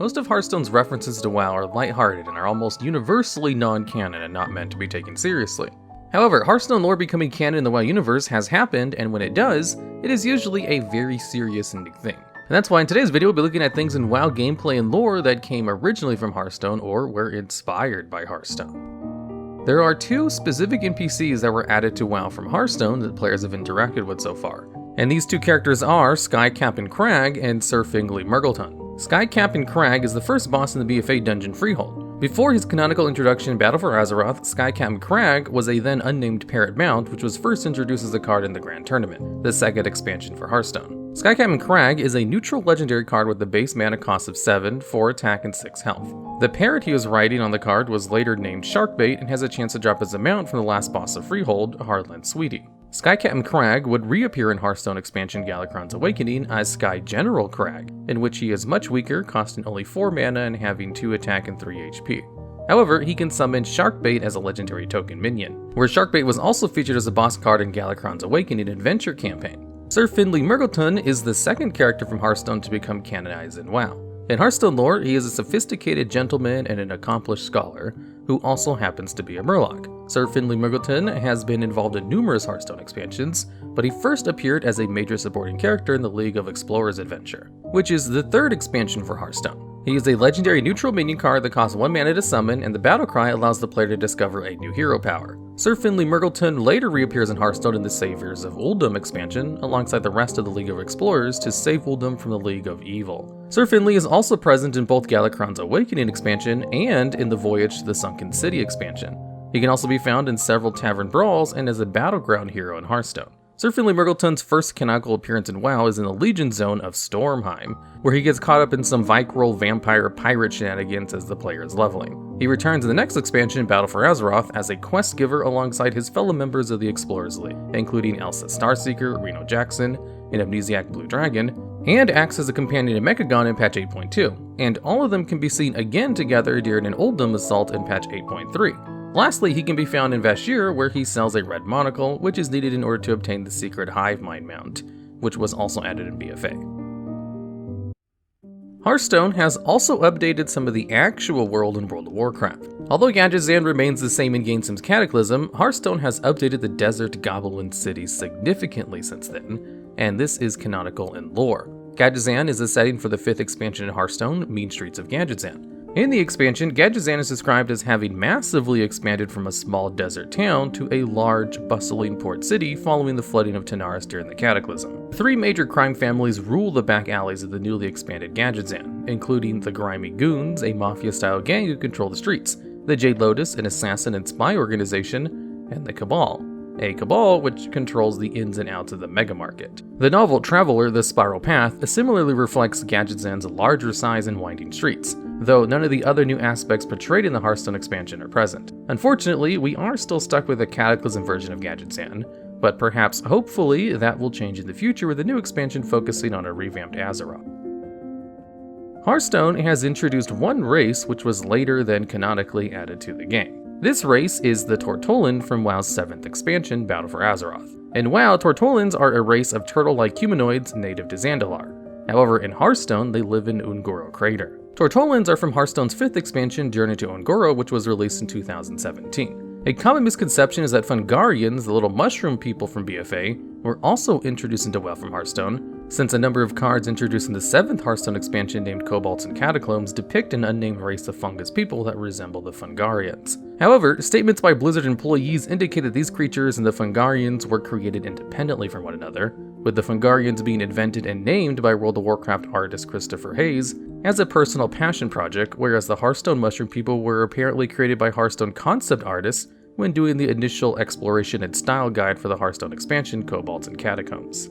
Most of Hearthstone's references to WoW are lighthearted and are almost universally non-canon and not meant to be taken seriously. However, Hearthstone lore becoming canon in the WoW universe has happened, and when it does, it is usually a very serious and big thing. And that's why in today's video we'll be looking at things in WoW gameplay and lore that came originally from Hearthstone or were inspired by Hearthstone. There are two specific NPCs that were added to WoW from Hearthstone that players have interacted with so far. And these two characters are Sky Captain Crag and Sir Fingley Murgleton. Sky Captain Crag is the first boss in the BFA dungeon Freehold. Before his canonical introduction in Battle for Azeroth, Sky Captain Crag was a then unnamed parrot mount which was first introduced as a card in the Grand Tournament, the second expansion for Hearthstone. Sky Captain Crag is a neutral legendary card with a base mana cost of 7, 4 attack, and 6 health. The parrot he was riding on the card was later named Sharkbait and has a chance to drop as a mount from the last boss of Freehold, Heartland Sweetie. Sky Captain Crag would reappear in Hearthstone expansion Galakrond's Awakening as Sky General Crag, in which he is much weaker, costing only 4 mana and having 2 attack and 3 HP. However, he can summon Sharkbait as a legendary token minion, where Sharkbait was also featured as a boss card in Galakrond's Awakening Adventure campaign. Sir Finley Murgleton is the second character from Hearthstone to become canonized in WoW. In Hearthstone lore, he is a sophisticated gentleman and an accomplished scholar, who also happens to be a Murloc. Sir Finley Murgleton has been involved in numerous Hearthstone expansions, but he first appeared as a major supporting character in the League of Explorers adventure, which is the third expansion for Hearthstone. He is a legendary neutral minion card that costs 1 mana to summon, and the battle cry allows the player to discover a new hero power. Sir Finley Murgleton later reappears in Hearthstone in the Saviors of Uldum expansion, alongside the rest of the League of Explorers to save Uldum from the League of Evil. Sir Finley is also present in both Galakrond's Awakening expansion and in the Voyage to the Sunken City expansion. He can also be found in several Tavern brawls and as a battleground hero in Hearthstone. Sir Finley Murgleton's first canonical appearance in WoW is in the Legion Zone of Stormheim, where he gets caught up in some Vikroll vampire pirate shenanigans as the player is leveling. He returns in the next expansion, Battle for Azeroth, as a quest giver alongside his fellow members of the Explorers League, including Elsa Starseeker, Reno Jackson, and Amnesiac Blue Dragon, and acts as a companion to Mechagon in patch 8.2, and all of them can be seen again together during an Uldum assault in patch 8.3. Lastly, he can be found in Vashj'ir, where he sells a red monocle, which is needed in order to obtain the secret Hive Mind mount, which was also added in BFA. Hearthstone has also updated some of the actual world in World of Warcraft. Although Gadgetzan remains the same in Gainsom's Cataclysm, Hearthstone has updated the Desert Goblin City significantly since then, and this is canonical in lore. Gadgetzan is the setting for the 5th expansion in Hearthstone, Mean Streets of Gadgetzan. In the expansion, Gadgetzan is described as having massively expanded from a small desert town to a large, bustling port city following the flooding of Tanaris during the Cataclysm. 3 major crime families rule the back alleys of the newly expanded Gadgetzan, including the Grimy Goons, a mafia-style gang who control the streets, the Jade Lotus, an assassin and spy organization, and the Cabal, a cabal which controls the ins and outs of the mega market. The novel Traveler, the Spiral Path similarly reflects Gadgetzan's larger size and winding streets, though none of the other new aspects portrayed in the Hearthstone expansion are present. Unfortunately, we are still stuck with a Cataclysm version of Gadgetzan, but perhaps hopefully that will change in the future with a new expansion focusing on a revamped Azeroth. Hearthstone has introduced one race which was later then canonically added to the game. This race is the Tortollan from WoW's 7th expansion, Battle for Azeroth. In WoW, Tortollans are a race of turtle-like humanoids native to Zandalar. However, in Hearthstone, they live in Un'Goro Crater. Tortollans are from Hearthstone's 5th expansion, Journey to Un'Goro, which was released in 2017. A common misconception is that Fungarians, the little mushroom people from BFA, were also introduced into WoW from Hearthstone, since a number of cards introduced in the 7th Hearthstone expansion named Kobolds and Catacombs depict an unnamed race of fungus people that resemble the Fungarians. However, statements by Blizzard employees indicate that these creatures and the Fungarians were created independently from one another, with the Fungarians being invented and named by World of Warcraft artist Christopher Hayes as a personal passion project, whereas the Hearthstone mushroom people were apparently created by Hearthstone concept artists when doing the initial exploration and style guide for the Hearthstone expansion, Kobolds and Catacombs.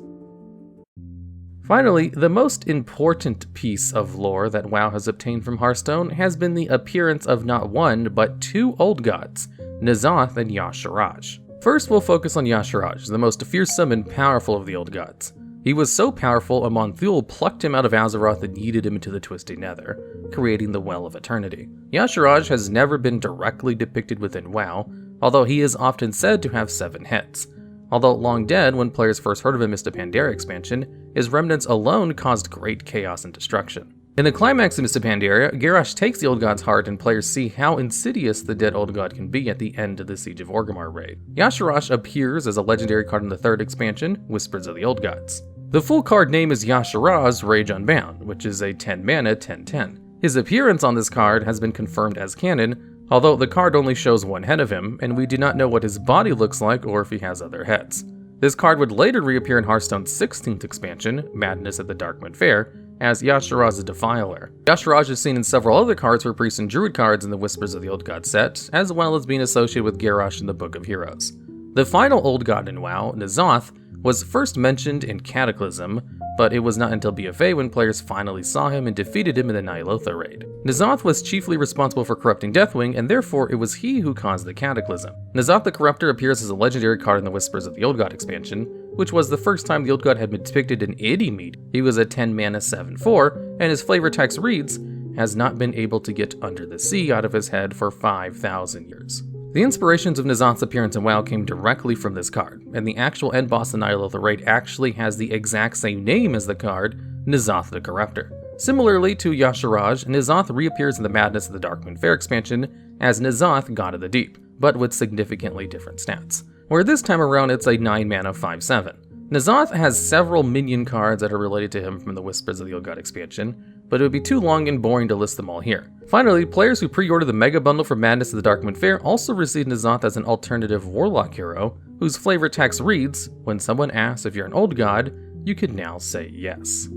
Finally, the most important piece of lore that WoW has obtained from Hearthstone has been the appearance of not one, but 2 old gods, N'Zoth and Y'Shaarj. First, we'll focus on Y'Shaarj, the most fearsome and powerful of the old gods. He was so powerful, Amon'Thul plucked him out of Azeroth and yeeted him into the Twisting Nether, creating the Well of Eternity. Y'Shaarj has never been directly depicted within WoW, although he is often said to have 7 heads. Although long dead when players first heard of him as the Pandaria expansion, his remnants alone caused great chaos and destruction. In the climax of Mr. Pandaria, Garrosh takes the Old God's heart and players see how insidious the dead Old God can be at the end of the Siege of Orgrimmar raid. Yasharash appears as a legendary card in the 3rd expansion, Whispers of the Old Gods. The full card name is Yasharaz Rage Unbound, which is a 10 mana 10/10. His appearance on this card has been confirmed as canon, although the card only shows one head of him, and we do not know what his body looks like or if he has other heads. This card would later reappear in Hearthstone's 16th expansion, Madness at the Darkmoon Fair, as Yasharaz's Defiler. Yasharaz is seen in several other cards for Priest and Druid cards in the Whispers of the Old God set, as well as being associated with Garrosh in the Book of Heroes. The final Old God in WoW, N'Zoth, was first mentioned in Cataclysm, but it was not until BFA when players finally saw him and defeated him in the Ny'alotha raid. N'Zoth was chiefly responsible for corrupting Deathwing, and therefore it was he who caused the Cataclysm. N'Zoth the Corruptor appears as a legendary card in the Whispers of the Old God expansion, which was the first time the Old God had been depicted in any media. He was a 10 mana 7/4, and his flavor text reads, "Has not been able to get under the sea out of his head for 5,000 years." The inspirations of N'Zoth's appearance in WoW came directly from this card, and the actual end boss in Ny'alotha raid actually has the exact same name as the card, N'Zoth the Corruptor. Similarly to Yasharaz, N'Zoth reappears in the Madness of the Darkmoon Fair expansion as N'Zoth God of the Deep, but with significantly different stats, where this time around it's a 9 mana 5/7. N'Zoth has several minion cards that are related to him from the Whispers of the Old God expansion, but it would be too long and boring to list them all here. Finally, players who pre-order the Mega Bundle for Madness of the Darkmoon Fair also receive N'Zoth as an alternative Warlock hero, whose flavor text reads, "When someone asks if you're an old god, you can now say yes."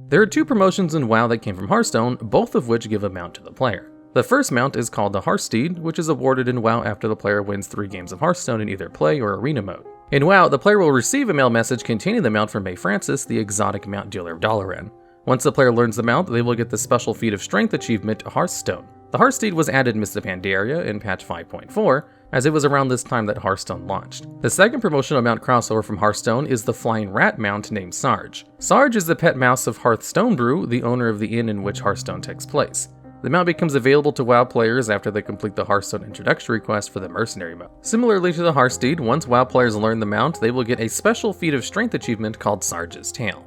There are 2 promotions in WoW that came from Hearthstone, both of which give a mount to the player. The first mount is called the Hearthsteed, which is awarded in WoW after the player wins 3 games of Hearthstone in either play or arena mode. In WoW, the player will receive a mail message containing the mount from May Francis, the exotic mount dealer of Dalaran. Once the player learns the mount, they will get the special Feat of Strength achievement, Hearthstone. The Hearthsteed was added in Mr. Pandaria in patch 5.4, as it was around this time that Hearthstone launched. The second promotional mount crossover from Hearthstone is the Flying Rat mount named Sarge. Sarge is the pet mouse of Hearthstone Brew, the owner of the inn in which Hearthstone takes place. The mount becomes available to WoW players after they complete the Hearthstone introductory quest for the Mercenary mode. Similarly to the Hearthsteed, once WoW players learn the mount, they will get a special Feat of Strength achievement called Sarge's Tail.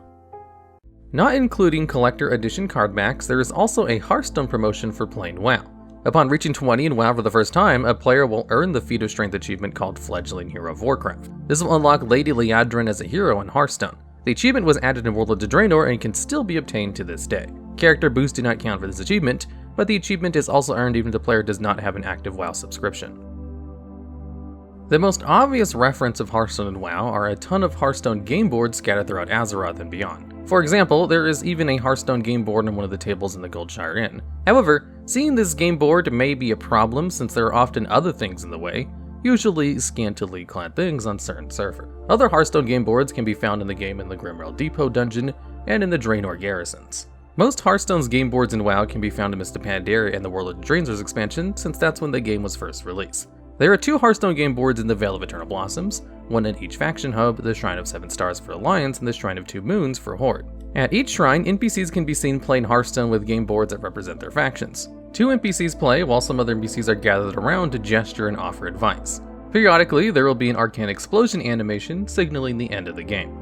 Not including Collector Edition card backs, there is also a Hearthstone promotion for playing WoW. Upon reaching 20 in WoW for the first time, a player will earn the Feat of Strength achievement called Fledgling Hero of Warcraft. This will unlock Lady Liadrin as a hero in Hearthstone. The achievement was added in World of Draenor and can still be obtained to this day. Character boosts do not count for this achievement, but the achievement is also earned even if the player does not have an active WoW subscription. The most obvious reference of Hearthstone and WoW are a ton of Hearthstone game boards scattered throughout Azeroth and beyond. For example, there is even a Hearthstone game board on one of the tables in the Goldshire Inn. However, seeing this game board may be a problem since there are often other things in the way, usually scantily clad things on certain servers. Other Hearthstone game boards can be found in the game in the Grimrail Depot dungeon and in the Draenor garrisons. Most Hearthstone's game boards in WoW can be found in Mr. Pandaria and the World of Draenors expansion, since that's when the game was first released. There are 2 Hearthstone game boards in the Vale of Eternal Blossoms, one in each faction hub, the Shrine of 7 Stars for Alliance and the Shrine of 2 Moons for Horde. At each shrine, NPCs can be seen playing Hearthstone with game boards that represent their factions. 2 NPCs play, while some other NPCs are gathered around to gesture and offer advice. Periodically, there will be an arcane explosion animation signaling the end of the game.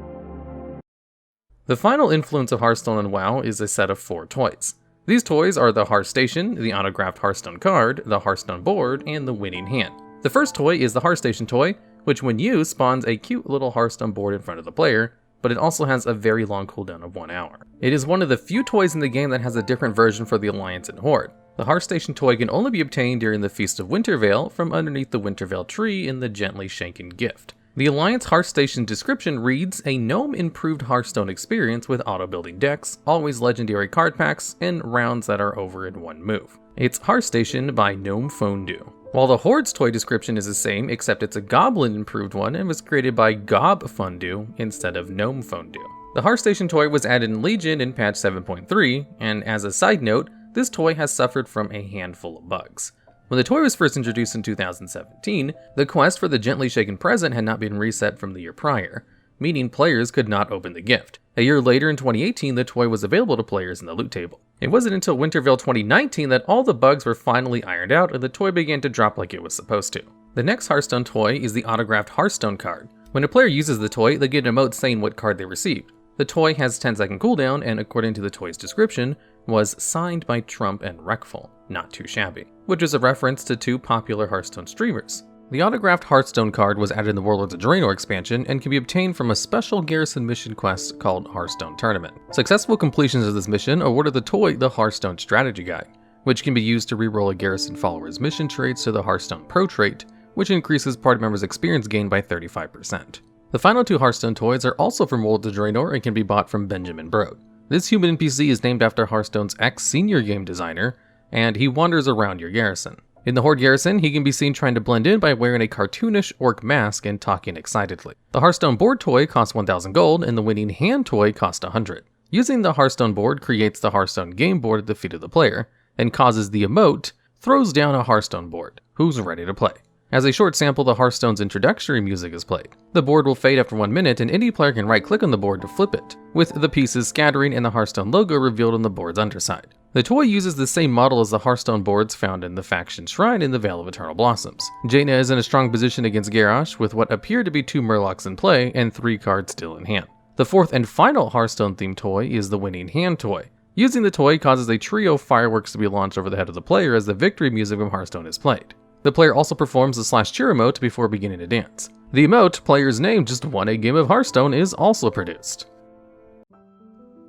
The final influence of Hearthstone on WoW is a set of 4 toys. These toys are the Hearth Station, the autographed Hearthstone card, the Hearthstone board, and the winning hand. The first toy is the Hearth Station toy, which when used spawns a cute little Hearthstone board in front of the player, but it also has a very long cooldown of 1 hour. It is one of the few toys in the game that has a different version for the Alliance and Horde. The Hearth Station toy can only be obtained during the Feast of Wintervale from underneath the Wintervale tree in the Gently Shaken Gift. The Alliance Hearth Station description reads, a gnome-improved Hearthstone experience with auto-building decks, always legendary card packs, and rounds that are over in 1 move. It's Hearth Station by Gnome Fondue. While the Horde's toy description is the same, except it's a goblin-improved one and was created by Gob Fondue instead of Gnome Fondue. The Hearth Station toy was added in Legion in patch 7.3, and as a side note, this toy has suffered from a handful of bugs. When the toy was first introduced in 2017, the quest for the Gently Shaken Present had not been reset from the year prior, meaning players could not open the gift. A year later in 2018, the toy was available to players in the loot table. It wasn't until Wintervale 2019 that all the bugs were finally ironed out and the toy began to drop like it was supposed to. The next Hearthstone toy is the autographed Hearthstone card. When a player uses the toy, they get an emote saying what card they received. The toy has 10-second cooldown, and according to the toy's description, was signed by Trump and Wreckful, not too shabby, which is a reference to two popular Hearthstone streamers. The autographed Hearthstone card was added in the Warlords of Draenor expansion and can be obtained from a special garrison mission quest called Hearthstone Tournament. Successful completions of this mission awarded the toy the Hearthstone Strategy Guide, which can be used to reroll a garrison follower's mission traits to the Hearthstone Pro trait, which increases party members' experience gain by 35%. The final two Hearthstone toys are also from World of Draenor and can be bought from Benjamin Brode. This human NPC is named after Hearthstone's ex-senior game designer, and he wanders around your garrison. In the Horde garrison, he can be seen trying to blend in by wearing a cartoonish orc mask and talking excitedly. The Hearthstone board toy costs 1,000 gold, and the winning hand toy costs 100. Using the Hearthstone board creates the Hearthstone game board at the feet of the player, and causes the emote, throws down a Hearthstone board, who's ready to play. As a short sample, the Hearthstone's introductory music is played. The board will fade after 1 minute, and any player can right-click on the board to flip it, with the pieces scattering and the Hearthstone logo revealed on the board's underside. The toy uses the same model as the Hearthstone boards found in the faction shrine in the Vale of Eternal Blossoms. Jaina is in a strong position against Garrosh, with what appear to be 2 Murlocs in play and 3 cards still in hand. The fourth and final Hearthstone-themed toy is the winning hand toy. Using the toy causes a trio of fireworks to be launched over the head of the player as the victory music from Hearthstone is played. The player also performs the /cheer emote before beginning to dance. The emote, player's name just won a game of Hearthstone, is also produced.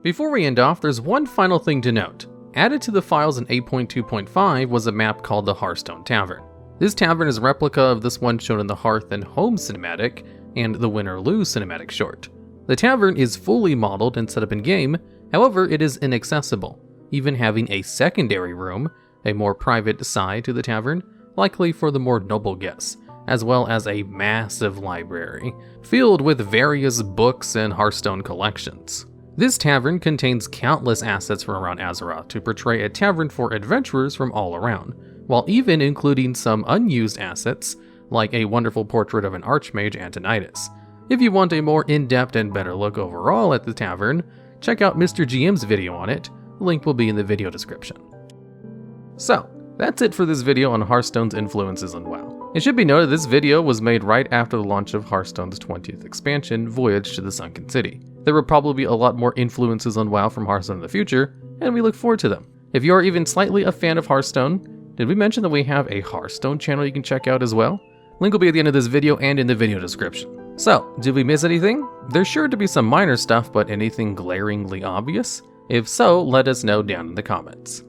Before we end off, there's one final thing to note. Added to the files in 8.2.5 was a map called the Hearthstone Tavern. This tavern is a replica of this one shown in the Hearth and Home cinematic and the Win or Lose cinematic short. The tavern is fully modeled and set up in-game, however it is inaccessible, even having a secondary room, a more private side to the tavern, likely for the more noble guests, as well as a massive library, filled with various books and Hearthstone collections. This tavern contains countless assets from around Azeroth to portray a tavern for adventurers from all around, while even including some unused assets, like a wonderful portrait of an archmage Antonidas. If you want a more in-depth and better look overall at the tavern, check out Mr. GM's video on it, the link will be in the video description. So, that's it for this video on Hearthstone's influences on WoW. It should be noted this video was made right after the launch of Hearthstone's 20th expansion, Voyage to the Sunken City. There will probably be a lot more influences on WoW from Hearthstone in the future, and we look forward to them. If you are even slightly a fan of Hearthstone, did we mention that we have a Hearthstone channel you can check out as well? Link will be at the end of this video and in the video description. So, did we miss anything? There's sure to be some minor stuff, but anything glaringly obvious? If so, let us know down in the comments.